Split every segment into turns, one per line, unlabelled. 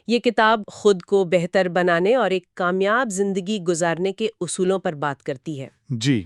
یہ کتاب خود کو بہتر بنانے اور ایک کامیاب زندگی گزارنے کے اصولوں پر بات کرتی ہے۔
جی۔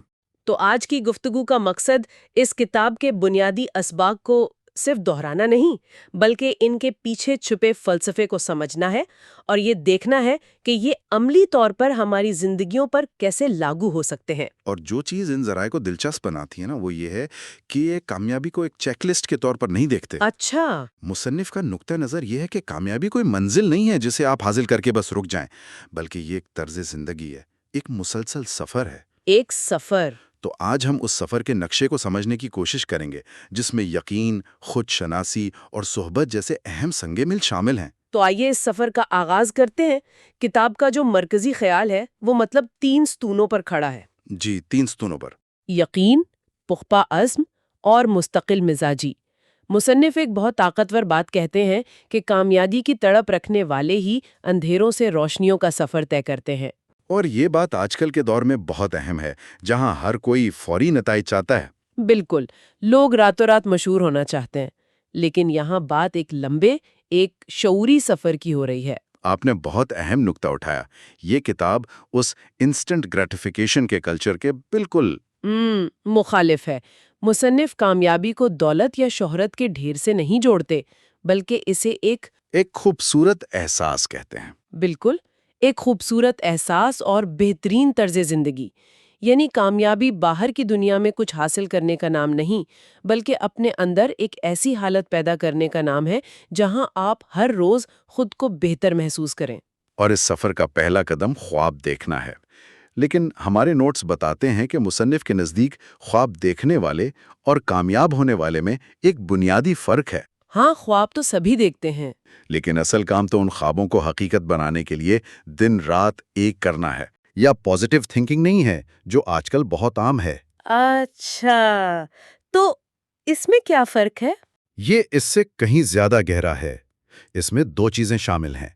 تو آج کی گفتگو کا مقصد اس کتاب کے بنیادی اسباق کو صرف دہرانا نہیں، بلکہ ان کے پیچھے چھپے فلسفے کو سمجھنا ہے اور یہ دیکھنا ہے کہ یہ عملی طور پر ہماری زندگیوں پر کیسے لاگو ہو سکتے ہیں۔
اور جو چیز ان ذرائع کو دلچسپ بناتی ہے نا، وہ یہ ہے کہ یہ کامیابی کو ایک چیک لسٹ کے طور پر نہیں دیکھتے۔
اچھا۔
مصنف کا نقطہ نظر یہ ہے کہ کامیابی کوئی منزل نہیں ہے جسے آپ حاصل کر کے بس رک جائیں، بلکہ یہ ایک طرز زندگی ہے، ایک مسلسل سفر ہے۔
ایک سفر۔
تو آج ہم اس سفر کے نقشے کو سمجھنے کی کوشش کریں گے، جس میں یقین، خود شناسی اور صحبت جیسے اہم سنگ میل شامل ہیں۔
تو آئیے اس سفر کا آغاز کرتے ہیں۔ کتاب کا جو مرکزی خیال ہے وہ 3 ستونوں پر کھڑا ہے۔
جی، 3 ستونوں پر۔
یقین، پختہ عزم اور مستقل مزاجی۔ مصنف ایک بہت طاقتور بات کہتے ہیں کہ کامیابی کی تڑپ رکھنے والے ہی اندھیروں سے روشنیوں کا سفر طے کرتے ہیں۔
اور یہ بات آج کل کے دور میں بہت اہم ہے، جہاں ہر کوئی فوری نتائج چاہتا ہے۔
بالکل، لوگ راتوں رات مشہور ہونا چاہتے ہیں، لیکن یہاں بات ایک لمبے، ایک شعوری سفر کی ہو رہی ہے۔
آپ نے بہت اہم نقطہ اٹھایا۔ یہ کتاب اس انسٹنٹ گریٹیفیکیشن کے کلچر کے بالکل
مخالف ہے۔ مصنف کامیابی کو دولت یا شہرت کے ڈھیر سے نہیں جوڑتے، بلکہ اسے ایک
خوبصورت احساس کہتے ہیں۔
بالکل، ایک خوبصورت احساس اور بہترین طرز زندگی۔ یعنی کامیابی باہر کی دنیا میں کچھ حاصل کرنے کا نام نہیں، بلکہ اپنے اندر ایک ایسی حالت پیدا کرنے کا نام ہے جہاں آپ ہر روز خود کو بہتر محسوس کریں۔
اور اس سفر کا پہلا قدم خواب دیکھنا ہے۔ لیکن ہمارے نوٹس بتاتے ہیں کہ مصنف کے نزدیک خواب دیکھنے والے اور کامیاب ہونے والے میں ایک بنیادی فرق ہے۔
ہاں، خواب تو سبھی دیکھتے ہیں،
لیکن اصل کام تو ان خوابوں کو حقیقت بنانے کے لیے دن رات ایک کرنا ہے، یا پازیٹیو تھنکنگ نہیں ہے، جو آج کل بہت عام ہے۔
اچھا، تو اس میں کیا فرق ہے؟
یہ اس سے کہیں زیادہ گہرا ہے۔ اس میں 2 چیزیں شامل ہیں،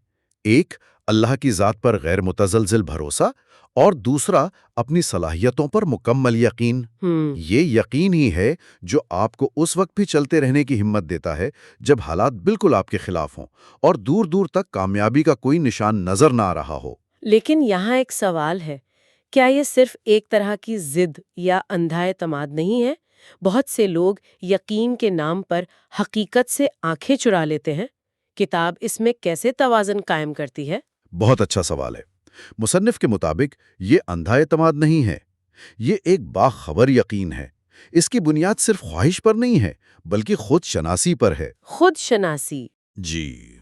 ایک اللہ کی ذات پر غیر متزلزل بھروسہ، اور دوسرا اپنی صلاحیتوں پر مکمل یقین۔ یہ یقین ہی ہے جو آپ کو اس وقت بھی چلتے رہنے کی ہمت دیتا ہے جب حالات بالکل آپ کے خلاف ہوں اور دور دور تک کامیابی کا کوئی نشان نظر نہ آ رہا ہو۔
لیکن یہاں ایک سوال ہے، کیا یہ صرف ایک طرح کی ضد یا اندھا اعتماد نہیں ہے؟ بہت سے لوگ یقین کے نام پر حقیقت سے آنکھیں چرا لیتے ہیں۔ کتاب اس میں کیسے توازن قائم کرتی ہے؟
بہت اچھا سوال ہے۔ مصنف کے مطابق یہ اندھا اعتماد نہیں ہے، یہ ایک باخبر یقین ہے۔ اس کی بنیاد صرف خواہش پر نہیں ہے، بلکہ خود شناسی پر ہے۔
خود شناسی۔
جی،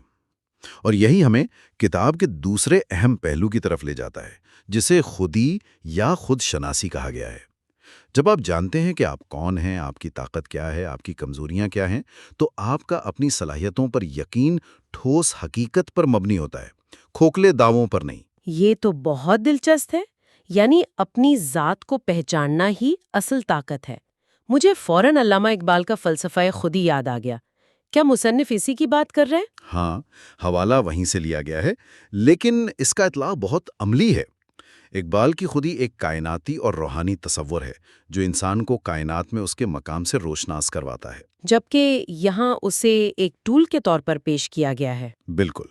اور یہی ہمیں کتاب کے دوسرے اہم پہلو کی طرف لے جاتا ہے، جسے خودی یا خود شناسی کہا گیا ہے۔ جب آپ جانتے ہیں کہ آپ کون ہیں، آپ کی طاقت کیا ہے، آپ کی کمزوریاں کیا ہیں، تو آپ کا اپنی صلاحیتوں پر یقین ٹھوس حقیقت پر مبنی ہوتا ہے، کھوکھلے دعووں پر نہیں۔
یہ تو بہت دلچسپ ہے، یعنی اپنی ذات کو پہچاننا ہی اصل طاقت ہے۔ مجھے فوراً علامہ اقبال کا فلسفہ خودی یاد آ گیا۔ کیا مصنف اسی کی بات کر رہے ہیں؟
ہاں، حوالہ وہیں سے لیا گیا ہے، لیکن اس کا اطلاق بہت عملی ہے۔ اقبال کی خودی ایک کائناتی اور روحانی تصور ہے جو انسان کو کائنات میں اس کے مقام سے روشناس کرواتا ہے،
جبکہ یہاں اسے ایک ٹول کے طور پر پیش کیا گیا ہے۔
بالکل۔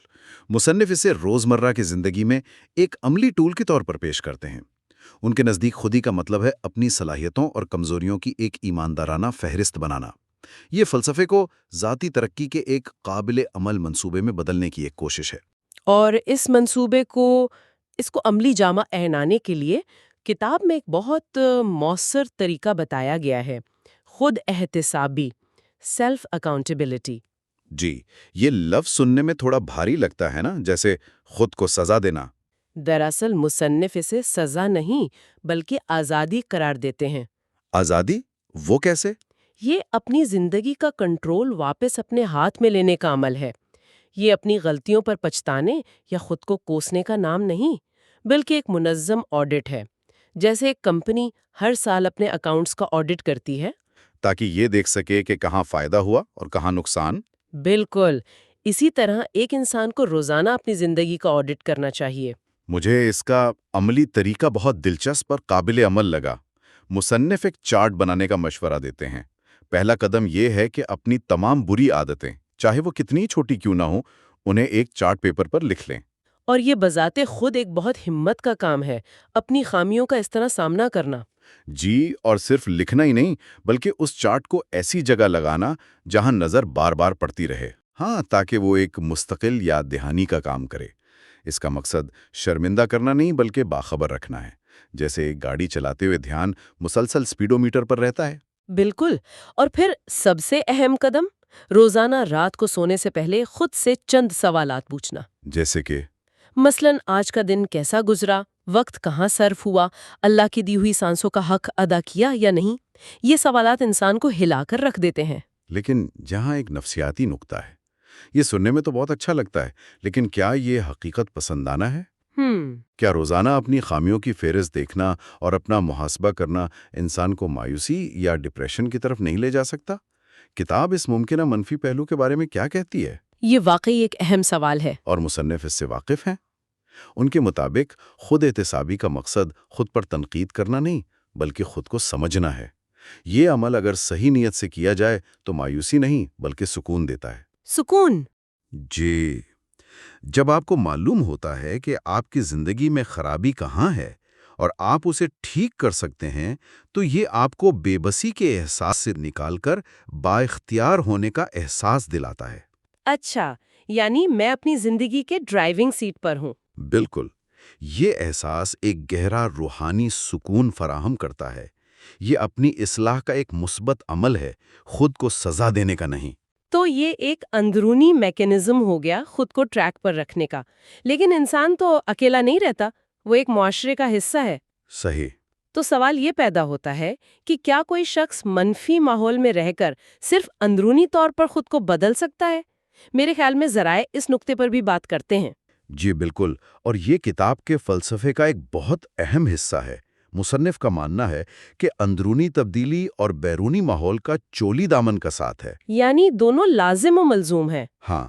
مصنف اسے روزمرہ کی زندگی میں ایک عملی ٹول کے طور پر پیش کرتے ہیں۔ ان کے نزدیک خودی کا مطلب ہے اپنی صلاحیتوں اور کمزوریوں کی ایک ایماندارانہ فہرست بنانا۔ یہ فلسفے کو ذاتی ترقی کے ایک قابل عمل منصوبے میں بدلنے کی ایک کوشش ہے۔
اور اس منصوبے کو عملی جامہ پہنانے کے لیے کتاب میں ایک بہت مؤثر طریقہ بتایا گیا ہے، خود احتسابی، سیلف اکاؤنٹیبلٹی۔
جی، یہ لفظ سننے میں تھوڑا بھاری لگتا ہے نا، جیسے خود کو سزا دینا۔
دراصل مصنف اسے سزا نہیں بلکہ آزادی قرار دیتے ہیں۔
آزادی؟ وہ کیسے؟
یہ اپنی زندگی کا کنٹرول واپس اپنے ہاتھ میں لینے کا عمل ہے۔ یہ اپنی غلطیوں پر پچھتانے یا خود کو کوسنے کا نام نہیں، بلکہ ایک منظم آڈٹ ہے۔ جیسے ایک کمپنی ہر سال اپنے اکاؤنٹس کا آڈٹ کرتی ہے
تاکہ یہ دیکھ سکے کہ کہاں فائدہ ہوا اور کہاں نقصان۔
بالکل اسی طرح ایک انسان کو روزانہ اپنی زندگی کا آڈٹ کرنا چاہیے۔
مجھے اس کا عملی طریقہ بہت دلچسپ اور قابل عمل لگا۔ مصنف ایک چارٹ بنانے کا مشورہ دیتے ہیں۔ پہلا قدم یہ ہے کہ اپنی تمام بری عادتیں، چاہے وہ کتنی چھوٹی کیوں نہ ہوں، انہیں ایک چارٹ پیپر پر لکھ لیں۔
اور یہ بذات خود ایک بہت ہمت کا کام ہے، اپنی خامیوں کا اس طرح سامنا کرنا۔
جی، اور صرف لکھنا ہی نہیں بلکہ اس چارٹ کو ایسی جگہ لگانا جہاں نظر بار بار پڑتی رہے، ہاں، تاکہ وہ ایک مستقل یاد دہانی کا کام کرے۔ اس کا مقصد شرمندہ کرنا نہیں بلکہ باخبر رکھنا ہے، جیسے ایک گاڑی چلاتے ہوئے دھیان مسلسل سپیڈو میٹر پر رہتا ہے۔
بالکل۔ اور پھر سب سے اہم قدم، روزانہ رات کو سونے سے پہلے خود سے چند سوالات پوچھنا۔
جیسے کہ
مثلاً آج کا دن کیسا گزرا، وقت کہاں صرف ہوا، اللہ کی دی ہوئی سانسوں کا حق ادا کیا یا نہیں۔ یہ سوالات انسان کو ہلا کر رکھ دیتے ہیں۔
لیکن جہاں ایک نفسیاتی نکتہ ہے، یہ سننے میں تو بہت اچھا لگتا ہے، لیکن کیا یہ حقیقت پسندانہ ہے؟ کیا روزانہ اپنی خامیوں کی فہرست دیکھنا اور اپنا محاسبہ کرنا انسان کو مایوسی یا ڈپریشن کی طرف نہیں لے جا سکتا؟ کتاب اس ممکنہ منفی پہلو کے بارے میں کیا کہتی ہے؟
یہ واقعی ایک اہم سوال ہے۔
اور مصنف اس سے واقف ہیں؟ ان کے مطابق خود احتسابی کا مقصد خود پر تنقید کرنا نہیں بلکہ خود کو سمجھنا ہے۔ یہ عمل اگر صحیح نیت سے کیا جائے تو مایوسی نہیں بلکہ سکون دیتا ہے۔
سکون؟
جی، جب آپ کو معلوم ہوتا ہے کہ آپ کی زندگی میں خرابی کہاں ہے اور آپ اسے ٹھیک کر سکتے ہیں تو یہ آپ کو بے بسی کے احساس سے نکال کر با اختیار ہونے کا احساس دلاتا ہے۔
اچھا، یعنی میں اپنی زندگی کے ڈرائیونگ سیٹ پر ہوں۔
بالکل، یہ احساس ایک گہرا روحانی سکون فراہم کرتا ہے۔ یہ اپنی اصلاح کا ایک مثبت عمل ہے، خود کو سزا دینے کا نہیں۔
تو یہ ایک اندرونی میکینزم ہو گیا خود کو ٹریک پر رکھنے کا۔ لیکن انسان تو اکیلا نہیں رہتا، وہ ایک معاشرے کا حصہ ہے۔
صحیح۔
تو سوال یہ پیدا ہوتا ہے کہ کیا کوئی شخص منفی ماحول میں رہ کر صرف اندرونی طور پر خود کو بدل سکتا ہے؟ میرے خیال میں ذرائع اس نقطے پر بھی بات کرتے ہیں۔
جی بالکل، اور یہ کتاب کے فلسفے کا ایک بہت اہم حصہ ہے۔ مصنف کا ماننا ہے کہ اندرونی تبدیلی اور بیرونی ماحول کا چولی دامن کا ساتھ ہے۔
یعنی دونوں لازم و ملزوم ہیں۔
ہاں،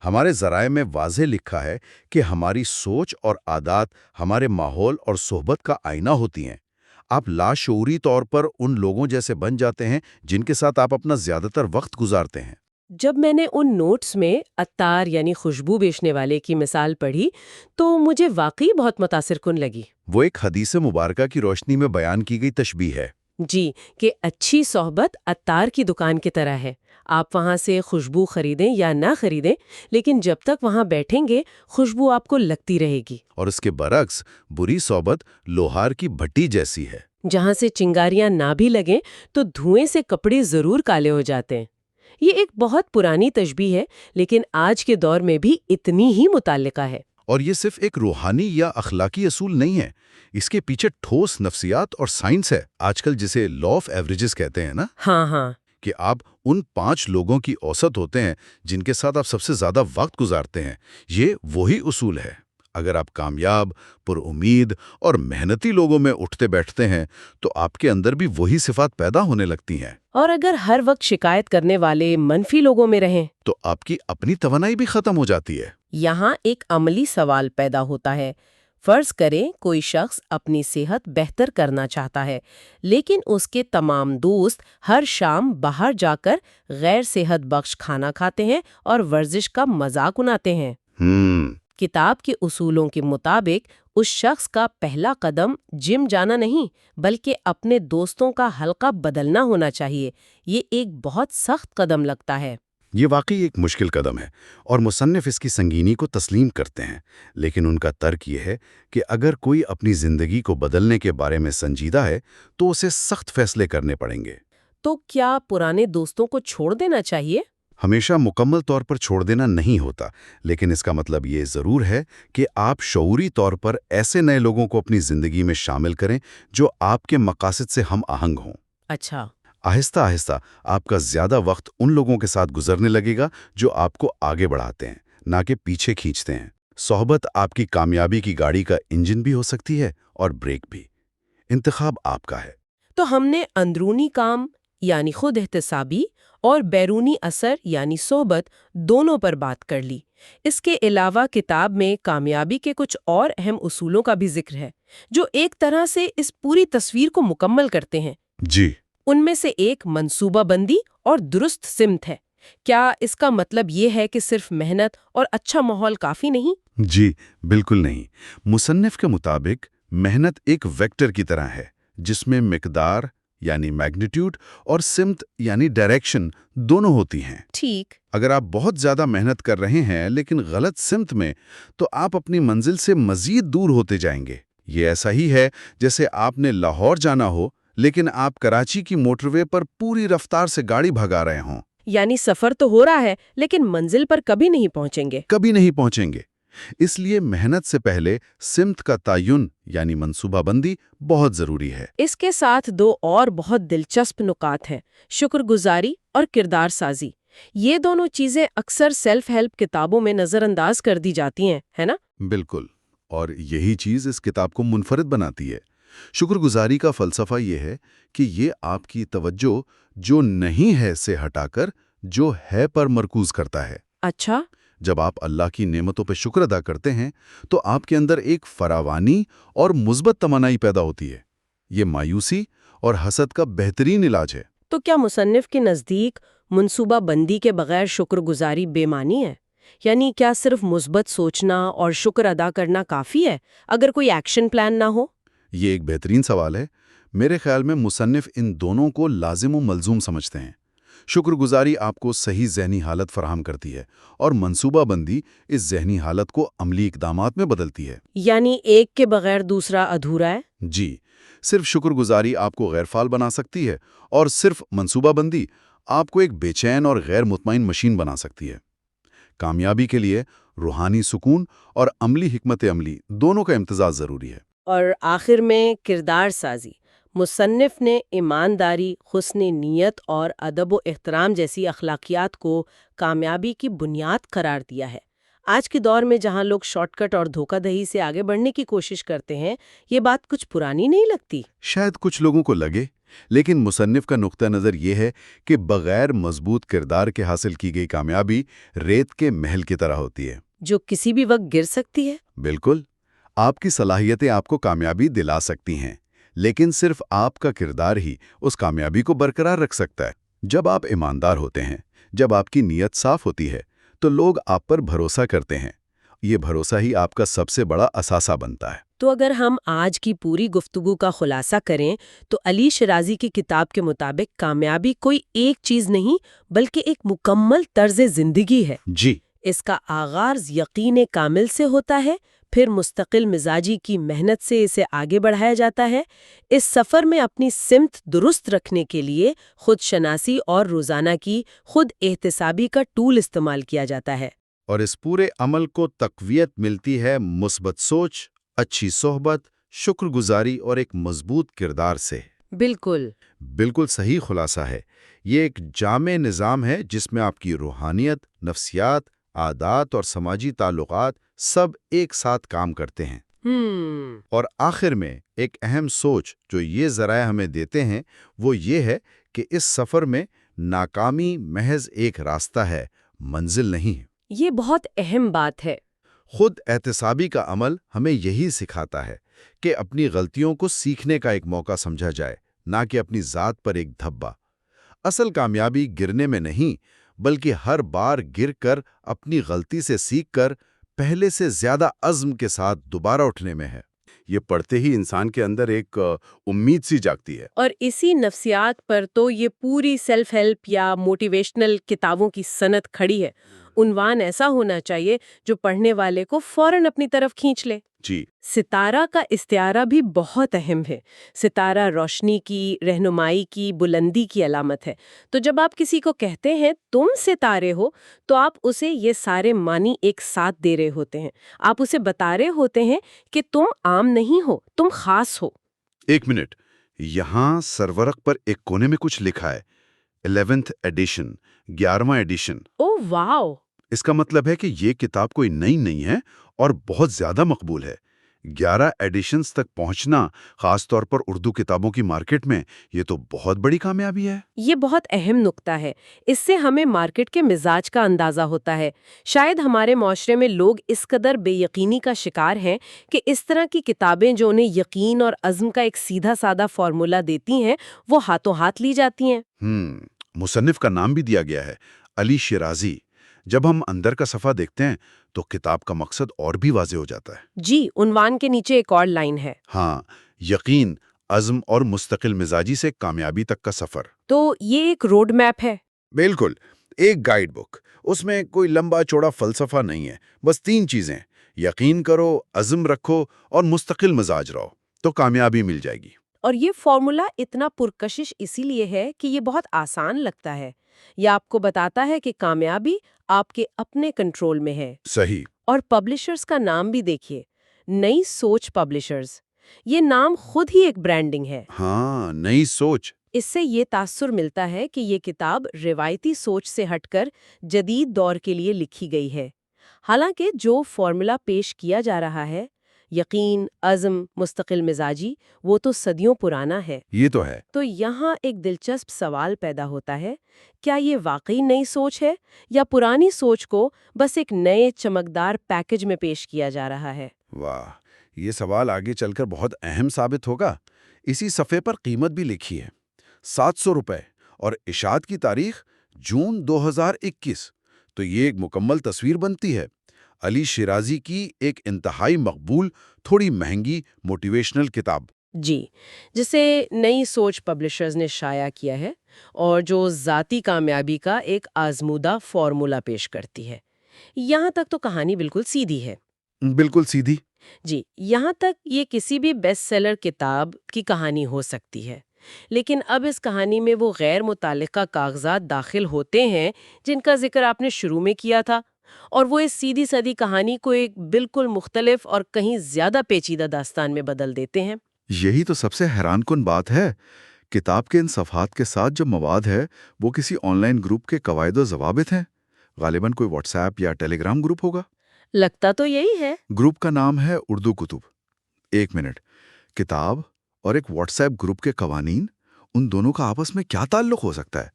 ہمارے ذرائع میں واضح لکھا ہے کہ ہماری سوچ اور عادات ہمارے ماحول اور صحبت کا آئینہ ہوتی ہیں۔ آپ لاشعوری طور پر ان لوگوں جیسے بن جاتے ہیں جن کے ساتھ آپ اپنا زیادہ تر وقت گزارتے ہیں۔
جب میں نے ان نوٹس میں عطار یعنی خوشبو بیچنے والے کی مثال پڑھی تو مجھے واقعی بہت متاثر کن لگی۔
وہ ایک حدیث مبارکہ کی روشنی میں بیان کی گئی تشبیہ ہے۔
جی، کہ اچھی صحبت عطار کی دکان کی طرح ہے۔ آپ وہاں سے خوشبو خریدیں یا نہ خریدیں، لیکن جب تک وہاں بیٹھیں گے خوشبو آپ کو لگتی رہے گی۔
اور اس کے برعکس بری صحبت لوہار کی بھٹی جیسی ہے۔
جہاں سے چنگاریاں نہ بھی لگیں تو دھوئیں سے کپڑے ضرور کالے ہو جاتے ہیں۔ یہ ایک بہت پرانی تشبیہ ہے، لیکن آج کے دور میں بھی اتنی ہی متعلقہ ہے۔
اور یہ صرف ایک روحانی یا اخلاقی اصول نہیں ہے، اس کے پیچھے ٹھوس نفسیات اور سائنس ہے، آج کل جسے لا آف ایوریجز کہتے ہیں نا،
ہاں،
کہ آپ ان 5 لوگوں کی اوسط ہوتے ہیں جن کے ساتھ آپ سب سے زیادہ وقت گزارتے ہیں۔ یہ وہی اصول ہے۔ اگر آپ کامیاب، پر امید اور محنتی لوگوں میں اٹھتے بیٹھتے ہیں تو آپ کے اندر بھی وہی صفات پیدا ہونے لگتی ہیں۔
اور اگر ہر وقت شکایت کرنے والے منفی لوگوں میں رہیں
تو آپ کی اپنی توانائی بھی ختم ہو جاتی ہے۔
یہاں ایک عملی سوال پیدا ہوتا ہے۔ فرض کریں کوئی شخص اپنی صحت بہتر کرنا چاہتا ہے، لیکن اس کے تمام دوست ہر شام باہر جا کر غیر صحت بخش کھانا کھاتے ہیں اور ورزش کا مذاق اڑاتے ہیں۔ کتاب کے اصولوں کے مطابق اس شخص کا پہلا قدم جم جانا نہیں بلکہ اپنے دوستوں کا حلقہ بدلنا ہونا چاہیے۔ یہ ایک بہت سخت قدم لگتا ہے۔
یہ واقعی ایک مشکل قدم ہے اور مصنف اس کی سنگینی کو تسلیم کرتے ہیں، لیکن ان کا ترک یہ ہے کہ اگر کوئی اپنی زندگی کو بدلنے کے بارے میں سنجیدہ ہے تو اسے سخت فیصلے کرنے پڑیں گے۔
تو کیا پرانے دوستوں کو چھوڑ دینا چاہیے؟
ہمیشہ مکمل طور پر چھوڑ دینا نہیں ہوتا، لیکن اس کا مطلب یہ ضرور ہے کہ آپ شعوری طور پر ایسے نئے لوگوں کو اپنی زندگی میں شامل کریں جو آپ کے مقاصد سے ہم آہنگ ہوں۔
اچھا۔
آہستہ آہستہ آپ کا زیادہ وقت ان لوگوں کے ساتھ گزرنے لگے گا جو آپ کو آگے بڑھاتے ہیں، نہ کہ پیچھے کھینچتے ہیں۔ صحبت آپ کی کامیابی کی گاڑی کا انجن بھی ہو سکتی ہے اور بریک بھی۔ انتخاب آپ کا ہے۔
تو ہم نے اندرونی کام یعنی خود احتسابی اور بیرونی اثر یعنی صحبت دونوں پر بات کر لی۔ اس کے علاوہ کتاب میں کامیابی کے کچھ اور اہم اصولوں کا بھی ذکر ہے جو ایک طرح سے اس پوری تصویر کو مکمل کرتے ہیں۔
جی،
ان میں سے ایک منصوبہ بندی اور درست سمت ہے۔ کیا اس کا مطلب یہ ہے کہ صرف محنت اور اچھا ماحول کافی نہیں؟
جی بالکل نہیں۔ مصنف کے مطابق محنت ایک ویکٹر کی طرح ہے جس میں مقدار یعنی میگنیٹیوڈ اور سمت یعنی ڈائریکشن دونوں ہوتی ہیں۔
ٹھیک۔
اگر آپ بہت زیادہ محنت کر رہے ہیں لیکن غلط سمت میں تو آپ اپنی منزل سے مزید دور ہوتے جائیں گے۔ یہ ایسا ہی ہے جیسے آپ نے لاہور جانا ہو لیکن آپ کراچی کی موٹر وے پر پوری رفتار سے گاڑی بھگا رہے ہوں۔
یعنی سفر تو ہو رہا ہے لیکن منزل پر کبھی نہیں پہنچیں گے۔
کبھی نہیں پہنچیں گے۔ اس لیے محنت سے پہلے سمت کا تعین یعنی منصوبہ بندی بہت ضروری ہے۔
اس کے ساتھ دو اور بہت دلچسپ نکات ہیں، شکر گزاری اور کردار سازی۔ یہ دونوں چیزیں اکثر سیلف ہیلپ کتابوں میں نظر انداز کر دی جاتی ہیں، ہے نا؟
بالکل، اور یہی چیز اس کتاب کو منفرد بناتی ہے۔ شکر گزاری کا فلسفہ یہ ہے کہ یہ آپ کی توجہ جو نہیں ہے سے ہٹا کر جو ہے پر مرکوز کرتا ہے۔
اچھا۔
جب آپ اللہ کی نعمتوں پہ شکر ادا کرتے ہیں تو آپ کے اندر ایک فراوانی اور مثبت توانائی پیدا ہوتی ہے۔ یہ مایوسی اور حسد کا بہترین علاج ہے۔
تو کیا مصنف کے نزدیک منصوبہ بندی کے بغیر شکر گزاری بے معنی ہے؟ یعنی کیا صرف مثبت سوچنا اور شکر ادا کرنا کافی ہے اگر کوئی ایکشن پلان نہ ہو؟
یہ ایک بہترین سوال ہے۔ میرے خیال میں مصنف ان دونوں کو لازم و ملزوم سمجھتے ہیں۔ شکر گزاری آپ کو صحیح ذہنی حالت فراہم کرتی ہے اور منصوبہ بندی اس ذہنی حالت کو عملی اقدامات میں بدلتی ہے۔
یعنی ایک کے بغیر دوسرا ادھورا ہے؟
جی، صرف شکر گزاری آپ کو غیر فعال بنا سکتی ہے اور صرف منصوبہ بندی آپ کو ایک بے چین اور غیر مطمئن مشین بنا سکتی ہے۔ کامیابی کے لیے روحانی سکون اور عملی حکمت عملی دونوں کا امتزاج ضروری ہے۔
اور آخر میں کردار سازی۔ مصنف نے ایمانداری، حسن نیت اور ادب و احترام جیسی اخلاقیات کو کامیابی کی بنیاد قرار دیا ہے۔ آج کے دور میں جہاں لوگ شارٹ کٹ اور دھوکہ دہی سے آگے بڑھنے کی کوشش کرتے ہیں، یہ بات کچھ پرانی نہیں لگتی؟
شاید کچھ لوگوں کو لگے، لیکن مصنف کا نقطہ نظر یہ ہے کہ بغیر مضبوط کردار کے حاصل کی گئی کامیابی ریت کے محل کی طرح ہوتی ہے،
جو کسی بھی وقت گر سکتی ہے۔
بالکل۔ آپ کی صلاحیتیں آپ کو کامیابی دلا سکتی ہیں، لیکن صرف آپ کا کردار ہی اس کامیابی کو برقرار رکھ سکتا ہے۔ جب آپ ایماندار ہوتے ہیں، جب آپ کی نیت صاف ہوتی ہے، تو لوگ آپ پر بھروسہ کرتے ہیں۔ یہ بھروسہ ہی آپ کا سب سے بڑا اثاثہ بنتا ہے۔
تو اگر ہم آج کی پوری گفتگو کا خلاصہ کریں تو علی شرازی کی کتاب کے مطابق کامیابی کوئی ایک چیز نہیں بلکہ ایک مکمل طرز زندگی ہے۔
جی،
اس کا آغاز یقین کامل سے ہوتا ہے، پھر مستقل مزاجی کی محنت سے اسے آگے بڑھایا جاتا ہے۔ اس سفر میں اپنی سمت درست رکھنے کے لیے خود شناسی اور روزانہ کی خود احتسابی کا ٹول استعمال کیا جاتا ہے۔
اور اس پورے عمل کو تقویت ملتی ہے مثبت سوچ، اچھی صحبت، شکر گزاری اور ایک مضبوط کردار سے۔
بالکل۔
بالکل صحیح خلاصہ ہے۔ یہ ایک جامع نظام ہے جس میں آپ کی روحانیت، نفسیات، عادات اور سماجی تعلقات سب ایک ساتھ کام کرتے ہیں۔ اور آخر میں ایک اہم سوچ جو یہ ذرائع ہمیں دیتے ہیں وہ یہ ہے کہ اس سفر میں ناکامی محض ایک راستہ ہے، منزل نہیں۔
یہ بہت اہم بات ہے۔
خود احتسابی کا عمل ہمیں یہی سکھاتا ہے کہ اپنی غلطیوں کو سیکھنے کا ایک موقع سمجھا جائے، نہ کہ اپنی ذات پر ایک دھبا۔ اصل کامیابی گرنے میں نہیں، بلکہ ہر بار گر کر اپنی غلطی سے سیکھ کر پہلے سے زیادہ عزم کے ساتھ دوبارہ اٹھنے میں ہے۔ یہ پڑھتے ہی انسان کے اندر ایک امید سی جاگتی ہے۔
اور اسی نفسیات پر تو یہ پوری سیلف ہیلپ یا موٹیویشنل کتابوں کی صنعت کھڑی ہے۔ عنوان ایسا ہونا چاہیے جو پڑھنے والے کو فوراً اپنی طرف کھینچ لے۔
جی،
ستارہ کا استعارہ بھی بہت اہم ہے۔ ستارہ روشنی کی، رہنمائی کی، بلندی کی علامت ہے۔ تو جب آپ کسی کو کہتے ہیں تم ستارے ہو تو آپ اسے یہ سارے معنی ایک ساتھ دے رہے ہوتے ہیں۔ آپ اسے بتا رہے ہوتے ہیں کہ تم عام نہیں ہو، تم خاص ہو۔
ایک منٹ، یہاں سرورق پر ایک کونے میں کچھ لکھا ہے 11th ایڈیشن، 11واں ایڈیشن۔
او واو!
اس کا مطلب ہے کہ یہ کتاب کوئی نئی نہیں ہے اور بہت زیادہ مقبول ہے۔ 11 ایڈیشنز تک پہنچنا، خاص طور پر اردو کتابوں کی مارکیٹ میں، یہ تو بہت بڑی کامیابی ہے۔
یہ بہت اہم نکتہ ہے۔ اس سے ہمیں مارکیٹ کے مزاج کا اندازہ ہوتا ہے۔ شاید ہمارے معاشرے میں لوگ اس قدر بے یقینی کا شکار ہیں کہ اس طرح کی کتابیں جو انہیں یقین اور عزم کا ایک سیدھا سادہ فارمولا دیتی ہیں، وہ ہاتھوں ہاتھ لی جاتی ہیں۔
مصنف کا نام بھی دیا گیا ہے، علی شیرازی۔ جب ہم اندر کا صفحہ دیکھتے ہیں تو کتاب کا مقصد اور بھی واضح ہو جاتا ہے۔
جی، عنوان کے نیچے ایک اور لائن ہے۔
ہاں، یقین، عزم اور مستقل مزاجی سے کامیابی تک کا سفر۔
تو یہ ایک روڈ میپ ہے۔
بالکل، ایک گائیڈ بک۔ اس میں کوئی لمبا چوڑا فلسفہ نہیں ہے، بس 3 چیزیں: یقین کرو، عزم رکھو اور مستقل مزاج رہو، تو کامیابی مل جائے گی۔
اور یہ فارمولا اتنا پرکشش اسی لیے ہے کہ یہ بہت آسان لگتا ہے۔ یہ آپ کو بتاتا ہے کہ کامیابی آپ کے اپنے کنٹرول میں ہے۔
صحیح۔
اور پبلشرز کا نام بھی دیکھیے، نئی سوچ پبلشرز۔ یہ نام خود ہی ایک برانڈنگ ہے۔
ہاں، نئی سوچ۔
اس سے یہ تاثر ملتا ہے کہ یہ کتاب روایتی سوچ سے ہٹ کر جدید دور کے لیے لکھی گئی ہے۔ حالانکہ جو فارمولا پیش کیا جا رہا ہے، یقین، عزم، مستقل مزاجی، وہ تو صدیوں پرانا ہے۔
یہ تو ہے۔
تو یہاں ایک دلچسپ سوال پیدا ہوتا ہے، کیا یہ واقعی نئی سوچ ہے یا پرانی سوچ کو بس ایک نئے چمکدار پیکج میں پیش کیا جا رہا ہے؟
واہ، یہ سوال آگے چل کر بہت اہم ثابت ہوگا۔ اسی صفحے پر قیمت بھی لکھی ہے، 700 روپے، اور اشاعت کی تاریخ جون 2021۔ تو یہ ایک مکمل تصویر بنتی ہے علی شیرازی کی ایک انتہائی مقبول، تھوڑی مہنگی موٹیویشنل کتاب۔
جی، جسے نئی سوچ پبلشرز نے شائع کیا ہے اور جو ذاتی کامیابی کا ایک آزمودہ فارمولا پیش کرتی ہے۔ یہاں تک تو کہانی بالکل سیدھی ہے۔
بالکل سیدھی۔
جی، یہاں تک یہ کسی بھی بیسٹ سیلر کتاب کی کہانی ہو سکتی ہے۔ لیکن اب اس کہانی میں وہ غیر متعلقہ کاغذات داخل ہوتے ہیں جن کا ذکر آپ نے شروع میں کیا تھا، اور وہ اس سیدھی سادی کہانی کو ایک بالکل مختلف اور کہیں زیادہ پیچیدہ داستان میں بدل دیتے ہیں۔
یہی تو سب سے حیران کن بات ہے۔ کتاب کے ان صفحات کے ساتھ جو مواد ہے وہ کسی آن لائن گروپ کے قواعد و ضوابط ہیں، غالباً کوئی واٹس ایپ یا ٹیلی گرام گروپ ہوگا۔
لگتا تو یہی ہے۔
گروپ کا نام ہے اردو کتب۔ ایک منٹ، کتاب اور ایک واٹس ایپ گروپ کے قوانین، ان دونوں کا آپس میں کیا تعلق ہو سکتا ہے؟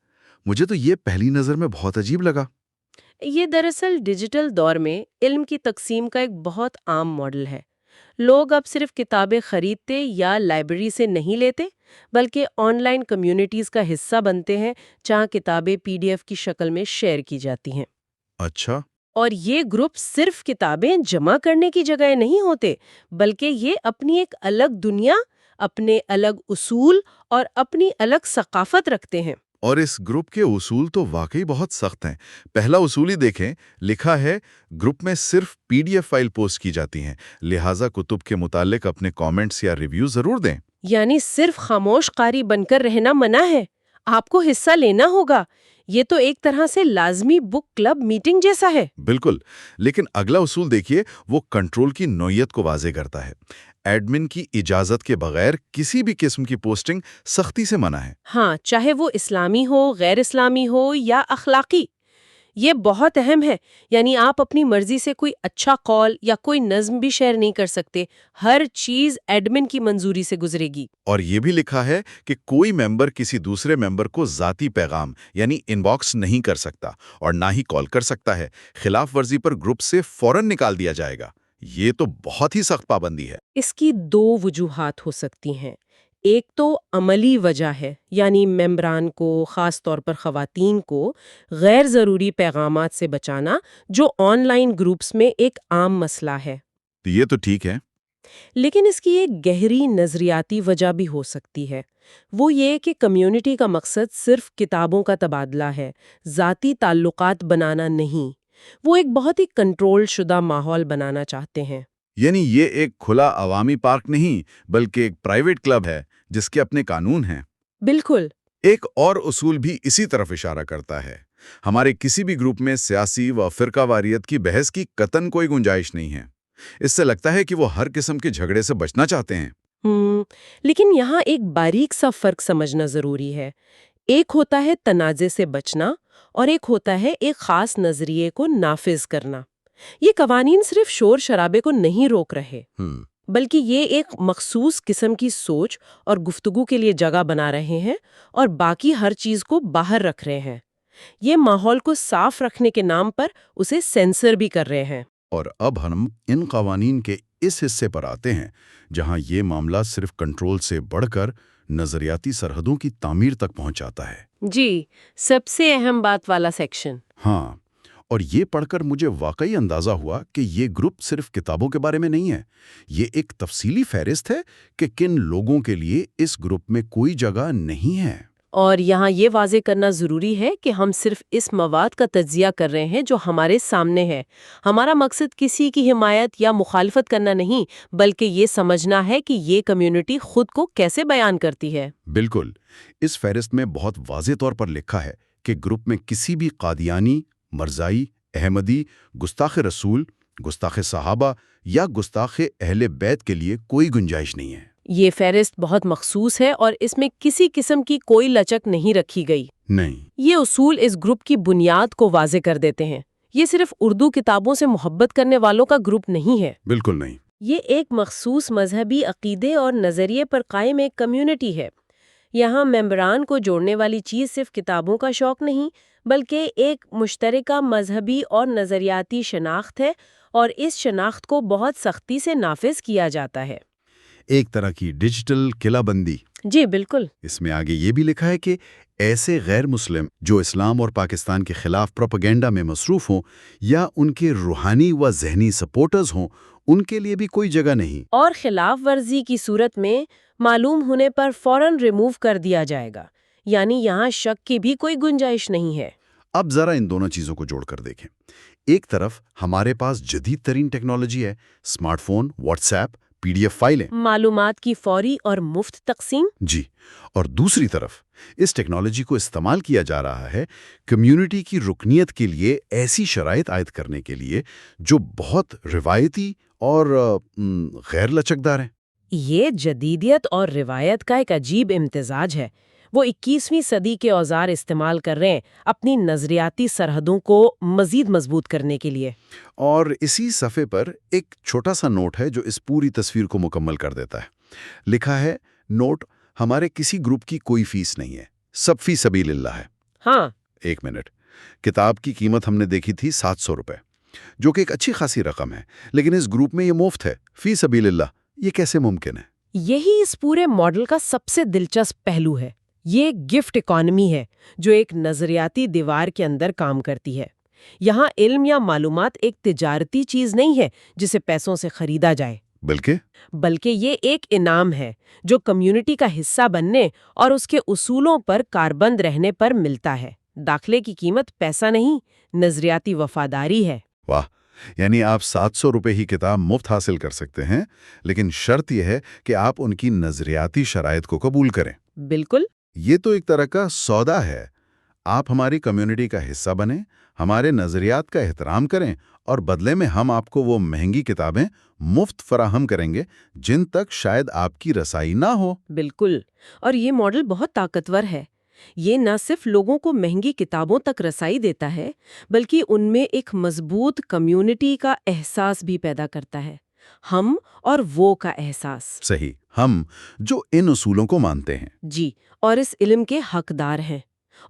مجھے تو یہ پہلی نظر میں بہت عجیب لگا۔
یہ دراصل ڈیجیٹل دور میں علم کی تقسیم کا ایک بہت عام ماڈل ہے۔ لوگ اب صرف کتابیں خریدتے یا لائبریری سے نہیں لیتے، بلکہ آن لائن کمیونٹیز کا حصہ بنتے ہیں جہاں کتابیں PDF کی شکل میں شیئر کی جاتی ہیں۔
اچھا۔
اور یہ گروپ صرف کتابیں جمع کرنے کی جگہ نہیں ہوتے، بلکہ یہ اپنی ایک الگ دنیا، اپنے الگ اصول اور اپنی الگ ثقافت رکھتے ہیں۔
اور اس گروپ کے اصول تو واقعی بہت سخت ہیں۔ پہلا اصول ہی دیکھیں، لکھا ہے گروپ میں صرف PDF فائل پوسٹ کی جاتی ہیں، لہٰذا کتب کے متعلق اپنے کامنٹس یا ریویو ضرور دیں۔
یعنی صرف خاموش قاری بن کر رہنا منع ہے، آپ کو حصہ لینا ہوگا۔ یہ تو ایک طرح سے لازمی بک کلب میٹنگ جیسا ہے۔
بالکل، لیکن اگلا اصول دیکھیے، وہ کنٹرول کی نوعیت کو واضح کرتا ہے۔ ایڈمن کی اجازت کے بغیر کسی بھی قسم کی پوسٹنگ سختی سے منع ہے۔
ہاں، چاہے وہ اسلامی ہو، غیر اسلامی ہو یا اخلاقی۔ یہ بہت اہم ہے، یعنی آپ اپنی مرضی سے کوئی اچھا قول یا کوئی نظم بھی شیئر نہیں کر سکتے، ہر چیز ایڈمن کی منظوری سے گزرے گی۔
اور یہ بھی لکھا ہے کہ کوئی ممبر کسی دوسرے ممبر کو ذاتی پیغام یعنی ان باکس نہیں کر سکتا اور نہ ہی کال کر سکتا ہے۔ خلاف ورزی پر گروپ سے فوراً نکال دیا جائے گا۔ یہ تو بہت ہی سخت پابندی ہے۔
اس کی 2 وجوہات ہو سکتی ہیں۔ ایک تو عملی وجہ ہے، یعنی ممبران کو، خاص طور پر خواتین کو، غیر ضروری پیغامات سے بچانا، جو آن لائن گروپس میں ایک عام مسئلہ ہے۔
یہ تو ٹھیک ہے۔
لیکن اس کی ایک گہری نظریاتی وجہ بھی ہو سکتی ہے۔ وہ یہ کہ کمیونٹی کا مقصد صرف کتابوں کا تبادلہ ہے، ذاتی تعلقات بنانا نہیں۔ وہ ایک بہت ہی کنٹرول شدہ ماحول بنانا چاہتے ہیں۔
یعنی یہ ایک کھلا عوامی پارک نہیں، بلکہ ایک پرائیویٹ کلب ہے جس کے اپنے قانون ہیں۔
بالکل۔
ایک اور اصول بھی اسی طرف اشارہ کرتا ہے۔ ہمارے کسی بھی گروپ میں سیاسی و فرقہ واریت کی بحث کی قطعاً کوئی گنجائش نہیں ہے۔ اس سے لگتا ہے کہ وہ ہر قسم کے جھگڑے سے بچنا چاہتے ہیں۔
لیکن یہاں ایک باریک سا فرق سمجھنا ضروری ہے۔ ایک ہوتا ہے تنازع سے بچنا اور ایک ہوتا ہے ایک خاص نظریے کو نافذ کرنا۔ یہ قوانین صرف شور شرابے کو نہیں روک رہے، بلکہ یہ ایک مخصوص قسم کی سوچ اور گفتگو کے لیے جگہ بنا رہے ہیں اور باقی ہر چیز کو باہر رکھ رہے ہیں۔ یہ ماحول کو صاف رکھنے کے نام پر اسے سینسر بھی کر رہے ہیں۔
اور اب ہم ان قوانین کے اس حصے پر آتے ہیں جہاں یہ معاملہ صرف کنٹرول سے بڑھ کر نظریاتی سرحدوں کی تعمیر تک پہنچاتا ہے۔
جی، سب سے اہم بات والا سیکشن۔
ہاں، اور یہ پڑھ کر مجھے واقعی اندازہ ہوا کہ یہ گروپ صرف کتابوں کے بارے میں نہیں ہے، یہ ایک تفصیلی فہرست ہے کہ کن لوگوں کے لیے اس گروپ میں کوئی جگہ نہیں ہے۔
اور یہاں یہ واضح کرنا ضروری ہے کہ ہم صرف اس مواد کا تجزیہ کر رہے ہیں جو ہمارے سامنے ہے۔ ہمارا مقصد کسی کی حمایت یا مخالفت کرنا نہیں، بلکہ یہ سمجھنا ہے کہ یہ کمیونٹی خود کو کیسے بیان کرتی ہے۔
بالکل، اس فہرست میں بہت واضح طور پر لکھا ہے کہ گروپ میں کسی بھی قادیانی، مرزائی، احمدی، گستاخ رسول، گستاخ صحابہ یا گستاخ اہل بیت کے لیے کوئی گنجائش نہیں ہے۔
یہ فہرست بہت مخصوص ہے اور اس میں کسی قسم کی کوئی لچک نہیں رکھی گئی۔
نہیں،
یہ اصول اس گروپ کی بنیاد کو واضح کر دیتے ہیں۔ یہ صرف اردو کتابوں سے محبت کرنے والوں کا گروپ نہیں ہے۔
بالکل نہیں۔
یہ ایک مخصوص مذہبی عقیدے اور نظریے پر قائم ایک کمیونٹی ہے۔ یہاں ممبران کو جوڑنے والی چیز صرف کتابوں کا شوق نہیں، بلکہ ایک مشترکہ مذہبی اور نظریاتی شناخت ہے، اور اس شناخت کو بہت سختی سے نافذ کیا جاتا ہے۔
ایک طرح کی ڈیجیٹل قلعہ بندی۔
جی بالکل۔
اس میں آگے یہ بھی لکھا ہے کہ ایسے غیر مسلم جو اسلام اور پاکستان کے خلاف پروپیگنڈا میں مصروف ہوں یا ان کے روحانی و ذہنی سپورٹرز ہوں، ان کے لیے بھی کوئی جگہ نہیں۔
اور خلاف ورزی کی صورت میں معلوم ہونے پر فوراً ریموو کر دیا جائے گا، یعنی یہاں شک کی بھی کوئی گنجائش نہیں ہے۔
اب ذرا ان دونوں چیزوں کو جوڑ کر دیکھیں۔ ایک طرف ہمارے پاس جدید ترین ٹیکنالوجی ہے، smart phone, what's app, PDF فائلیں،
معلومات کی فوری اور مفت تقسیم۔
جی، اور دوسری طرف اس ٹیکنالوجی کو استعمال کیا جا رہا ہے کمیونٹی کی رکنیت کے لیے ایسی شرائط عائد کرنے کے لیے جو بہت روایتی اور غیر لچکدار ہیں۔
یہ جدیدیت اور روایت کا ایک عجیب امتزاج ہے۔ وہ 21ویں صدی کے اوزار استعمال کر رہے ہیں اپنی نظریاتی سرحدوں کو مزید مضبوط کرنے کے لیے۔
اور اسی صفحے پر ایک چھوٹا سا نوٹ ہے جو اس پوری تصویر کو مکمل کر دیتا ہے۔ لکھا ہے، نوٹ: ہمارے کسی گروپ کی کوئی فیس نہیں ہے، سب فی سبیل اللہ ہے۔
ہاں،
ایک منٹ، کتاب کی قیمت ہم نے دیکھی تھی 700 روپے، جو کہ ایک اچھی خاصی رقم ہے، لیکن اس گروپ میں یہ مفت ہے، فی سبیل اللہ۔ یہ کیسے ممکن ہے؟
یہی اس پورے ماڈل کا سب سے دلچسپ پہلو ہے۔ یہ گفٹ اکانومی ہے جو ایک نظریاتی دیوار کے اندر کام کرتی ہے۔ یہاں علم یا معلومات ایک تجارتی چیز نہیں ہے جسے پیسوں سے خریدا جائے، بلکہ یہ ایک انعام ہے جو کمیونٹی کا حصہ بننے اور اس کے اصولوں پر کاربند رہنے پر ملتا ہے۔ داخلے کی قیمت پیسہ نہیں، نظریاتی وفاداری ہے۔
واہ! یعنی آپ 700 روپے ہی کتاب مفت حاصل کر سکتے ہیں، لیکن شرط یہ ہے کہ آپ ان کی نظریاتی شرائط کو قبول کریں۔
بالکل۔
یہ تو ایک طرح کا سودا ہے۔ آپ ہماری کمیونٹی کا حصہ بنیں، ہمارے نظریات کا احترام کریں، اور بدلے میں ہم آپ کو وہ مہنگی کتابیں مفت فراہم کریں گے جن تک شاید آپ کی رسائی نہ ہو۔
بالکل، اور یہ ماڈل بہت طاقتور ہے۔ یہ نہ صرف لوگوں کو مہنگی کتابوں تک رسائی دیتا ہے، بلکہ ان میں ایک مضبوط کمیونٹی کا احساس بھی پیدا کرتا ہے۔ ہم اور وہ کا احساس۔
صحیح، ہم جو ان اصولوں کو مانتے ہیں۔
جی، اور اس علم کے حقدار ہیں،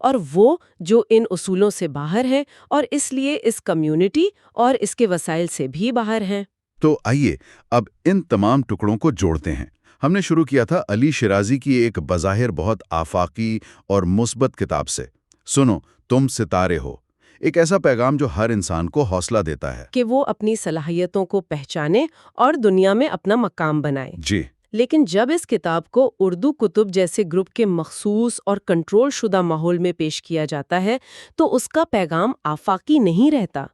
اور وہ جو ان اصولوں سے باہر ہیں اور اس لیے اس کمیونٹی اور اس کے وسائل سے بھی باہر ہیں۔
تو آئیے اب ان تمام ٹکڑوں کو جوڑتے ہیں۔ ہم نے شروع کیا تھا علی شیرازی کی ایک بظاہر بہت آفاقی اور مثبت کتاب سے، سنو تم ستارے ہو، ایک ایسا پیغام جو ہر انسان کو حوصلہ دیتا ہے
کہ وہ اپنی صلاحیتوں کو پہچانے اور دنیا میں اپنا مقام بنائے۔
جی،
لیکن جب اس کتاب کو اردو کتب جیسے گروپ کے مخصوص اور کنٹرول شدہ ماحول میں پیش کیا جاتا ہے تو اس کا پیغام آفاقی نہیں رہتا،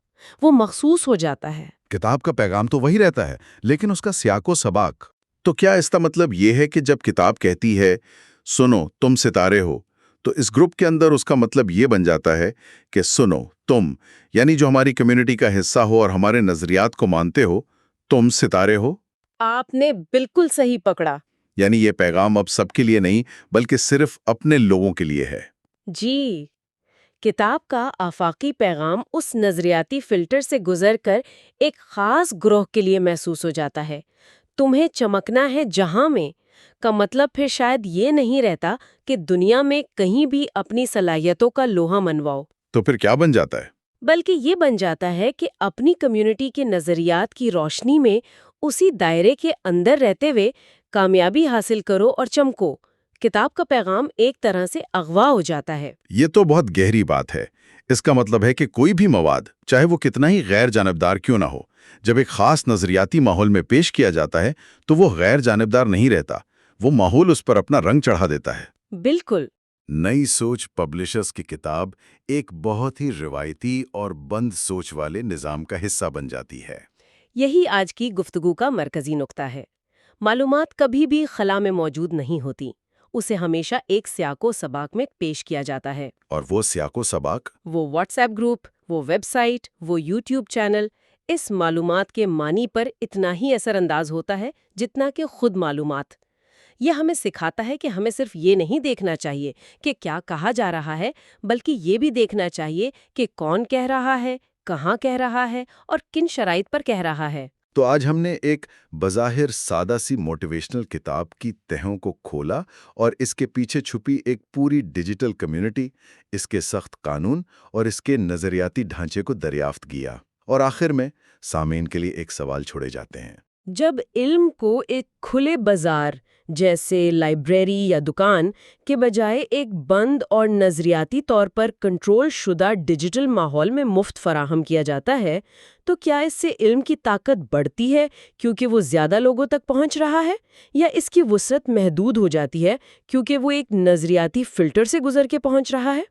وہ مخصوص ہو جاتا ہے۔
کتاب کا پیغام تو وہی رہتا ہے، لیکن اس کا سیاق و سباق۔ تو کیا اس کا مطلب یہ ہے کہ جب کتاب کہتی ہے سنو تم ستارے ہو، تو اس گروپ کے اندر اس کا مطلب یہ بن جاتا ہے کہ سنو تم، یعنی جو ہماری کمیونٹی کا حصہ ہو اور ہمارے نظریات کو مانتے ہو، تم ستارے ہو؟
آپ نے بالکل صحیح پکڑا۔
یعنی یہ پیغام اب سب کے لیے نہیں بلکہ صرف اپنے لوگوں کے لیے ہے۔
جی، کتاب کا آفاقی پیغام اس نظریاتی فلٹر سے گزر کر ایک خاص گروہ کے لیے محسوس ہو جاتا ہے۔ تمہیں چمکنا ہے جہاں میں کا مطلب پھر شاید یہ نہیں رہتا کہ دنیا میں کہیں بھی اپنی صلاحیتوں کا لوہا منواؤ،
تو پھر کیا بن جاتا ہے؟
بلکہ یہ بن جاتا ہے کہ اپنی کمیونٹی کے نظریات کی روشنی میں اسی دائرے کے اندر رہتے ہوئے کامیابی حاصل کرو اور چمکو، کتاب کا پیغام ایک طرح سے اغوا ہو جاتا ہے۔
یہ تو بہت گہری بات ہے۔ اس کا مطلب ہے کہ کوئی بھی مواد، چاہے وہ کتنا ہی غیر جانبدار کیوں نہ ہو، جب ایک خاص نظریاتی ماحول میں پیش کیا جاتا ہے تو وہ غیر جانبدار نہیں رہتا، وہ ماحول اس پر اپنا رنگ چڑھا دیتا ہے۔
بالکل۔
نئی سوچ پبلشرز کی کتاب ایک بہت ہی روایتی اور بند سوچ والے نظام کا حصہ بن جاتی ہے۔
یہی آج کی گفتگو کا مرکزی نقطہ ہے۔ معلومات کبھی بھی خلا میں موجود نہیں ہوتی، اسے ہمیشہ ایک سیاق و سباق میں پیش کیا جاتا ہے۔
اور وہ سیاق و سباق،
وہ واٹس ایپ گروپ، وہ ویب سائٹ، وہ یوٹیوب چینل، اس معلومات کے معنی پر اتنا ہی اثر انداز ہوتا ہے جتنا کہ خود معلومات۔ یہ ہمیں سکھاتا ہے کہ ہمیں صرف یہ نہیں دیکھنا چاہیے کہ کیا کہا جا رہا ہے، بلکہ یہ بھی دیکھنا چاہیے کہ کون کہہ رہا ہے، کہاں کہہ رہا ہے اور کن شرائط پر کہہ رہا ہے۔
تو آج ہم نے ایک بظاہر سادہ سی موٹیویشنل کتاب کی تہوں کو کھولا اور اس کے پیچھے چھپی ایک پوری ڈیجیٹل کمیونٹی، اس کے سخت قانون اور اس کے نظریاتی ڈھانچے کو دریافت کیا۔ اور آخر میں سامعین کے لیے ایک سوال چھوڑے جاتے ہیں۔
جب علم کو ایک کھلے بازار جیسے لائبریری یا دکان کے بجائے ایک بند اور نظریاتی طور پر کنٹرول شدہ ڈیجیٹل ماحول میں مفت فراہم کیا جاتا ہے، تو کیا اس سے علم کی طاقت بڑھتی ہے کیونکہ وہ زیادہ لوگوں تک پہنچ رہا ہے، یا اس کی وسعت محدود ہو جاتی ہے کیونکہ وہ ایک نظریاتی فلٹر سے گزر کے پہنچ رہا ہے؟